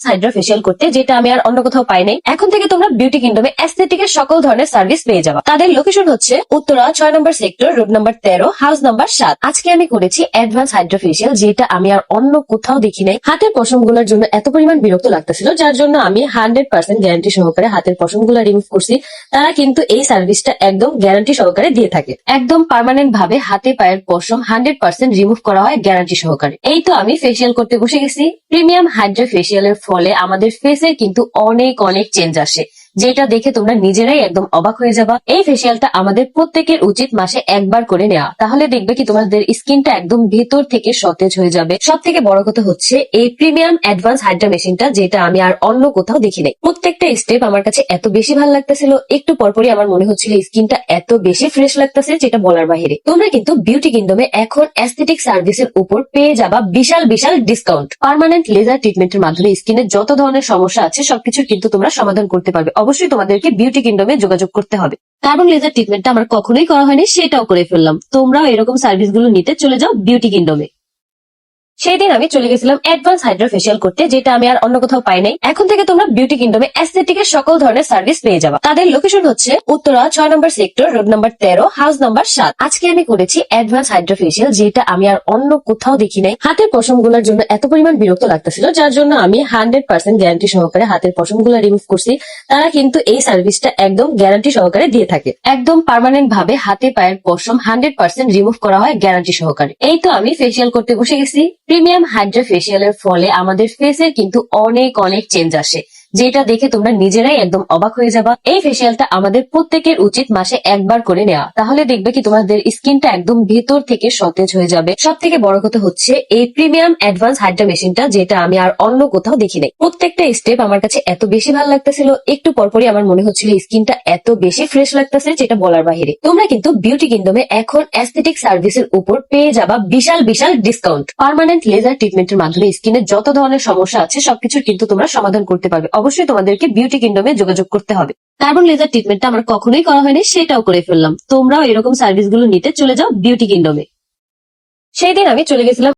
Hydra facial করতে, যেটা আমি আর অন্য কোথাও পাই নাই। এখন থেকে তোমরা বিউটি কিংডমে অ্যাস্থেটিকের সকল ধরনের সার্ভিস পেয়ে যাবে। তাদের লোকেশন হচ্ছে Uttara 6 number sector, road number 13, house number 7। আজকে আমি করেছি অ্যাডভান্স হাইড্রা ফেসিয়াল, যেটা আমি আর অন্য কোথাও দেখি নাই। হাতের পশমগুলোর জন্য এত পরিমাণ বিরক্ত লাগতেছিল, যার জন্য আমি 100% গ্যারান্টি সহকারে হাতের পশমগুলো রিমুভ করছি। তারা কিন্তু এই সার্ভিসটা একদম গ্যারান্টি সহকারে দিয়ে থাকে। একদম পার্মানেন্ট ভাবে হাতে পায়ের পশম 100% রিমুভ করা হয় গ্যারান্টি সহকারে। এই তো আমি ফেসিয়াল করতে বসে গেছি। প্রিমিয়াম হাইড্রা ফেসিয়ালের ফলে আমাদের ফেসে কিন্তু অনেক অনেক চেঞ্জ আসে, যেটা দেখে তোমরা নিজেরাই একদম অবাক হয়ে যাবা। এই ফেসিয়ালটা আমাদের প্রত্যেকের উচিত মাসে একবার করে নেওয়া, তাহলে দেখবে কি তোমাদের স্কিনটা একদম ভেতর থেকে সতেজ হয়ে যাবে। সব থেকে বড় কথা হচ্ছে এই প্রিমিয়াম অ্যাডভান্স হাইড্রা মেশিনটা, যেটা আমি আর অন্য কোথাও দেখি নাই। প্রত্যেকটা স্টেপ আমার কাছে এত বেশি ভালো লাগতেছিল, একটু পরপরই আমার মনে হচ্ছিল স্কিনটা এত বেশি ফ্রেশ লাগতেছে, যেটা বলার বাইরে। তোমরা কিন্তু বিউটি কিংডমে এখন অ্যাস্থেটিক সার্ভিসের উপর পেয়ে যাবা বিশাল বিশাল ডিসকাউন্ট। পার্মানেন্ট লেজার ট্রিটমেন্টের মাধ্যমে স্কিনের যত ধরনের সমস্যা আছে সবকিছু কিন্তু তোমরা সমাধান করতে পারবে। অবশ্যই তোমাদেরকে বিউটি কিংডমে যোগাযোগ করতে হবে। কার্বন লেজার ট্রিটমেন্টটা আমার কখনোই করা হয়নি, সেটাও করে ফেললাম। তোমরাও এরকম সার্ভিসগুলো নিতে চলে যাও বিউটি কিংডমে। সেই দিন আমি চলে গেছিলাম অ্যাডভান্স হাইড্রা ফেসিয়াল করতে, যেটা আমি আর অন্য কোথাও পাই নাই। এখন থেকে তোমরা বিউটি কিংডমে অ্যাস্থেটিকের সকল ধরনের সার্ভিস পেয়ে যাবা। তাদের লোকেশন হচ্ছে Uttara 6 number sector, road number 13, house number 7। আজকে আমি করেছি অ্যাডভান্স হাইড্রা ফেসিয়াল, যেটা আমি আর অন্য কোথাও দেখি নাই। হাতের পশমগুলোর জন্য এত পরিমাণ বিরক্ত লাগতেছিল, যার জন্য আমি 100% গ্যারান্টি সহকারে হাতের পশমগুলো রিমুভ করছি। তারা কিন্তু এই সার্ভিসটা একদম গ্যারান্টি সহকারে দিয়ে থাকে। একদম পার্মানেন্ট ভাবে হাতে পায়ের পশম 100% রিমুভ করা হয় গ্যারান্টি সহকারে। এই তো আমি ফেসিয়াল করতে বসে গেছি। প্রিমিয়াম হাইড্রা ফেসিয়ালের ফলে আমাদের ফেসের কিন্তু অনেক অনেক চেঞ্জ আসে, যেটা দেখে তোমরা নিজেরাই একদম অবাক হয়ে যাবা। এই ফেসিয়ালটা আমাদের প্রত্যেকের উচিত মাসে একবার করে নেওয়া, তাহলে দেখবে কি তোমাদের স্কিনটা একদম ভেতর থেকে সতেজ হয়ে যাবে। সব থেকে বড় কথা হচ্ছে এই প্রিমিয়াম অ্যাডভান্স হাইড্রা মেশিনটা, যেটা আমি আর অন্য কোথাও দেখি নাই। প্রত্যেকটা স্টেপ আমার কাছে এত বেশি ভালো লাগতেছিল, একটু পরপরই আমার মনে হচ্ছিল স্কিনটা এত বেশি ফ্রেশ লাগতেছে, যেটা বলার বাইরে। তোমরা কিন্তু বিউটি কিংডমে এখন অ্যাস্থেটিক সার্ভিসের উপর পেয়ে যাবা বিশাল বিশাল ডিসকাউন্ট। পার্মানেন্ট লেজার ট্রিটমেন্টের মাধ্যমে স্কিনের যত ধরনের সমস্যা আছে সবকিছু কিন্তু তোমরা সমাধান করতে পারবে। অবশ্যই তোমাদেরকে বিউটি কিংডমে যোগাযোগ করতে হবে। কার্বন লেজার ট্রিটমেন্টটা আমার কখনোই করা হয়নি, সেটাও করে ফেললাম। তোমরাও এরকম সার্ভিসগুলো নিতে চলে যাও বিউটি কিংডমে। সেই দিন আমি চলে গেছিলাম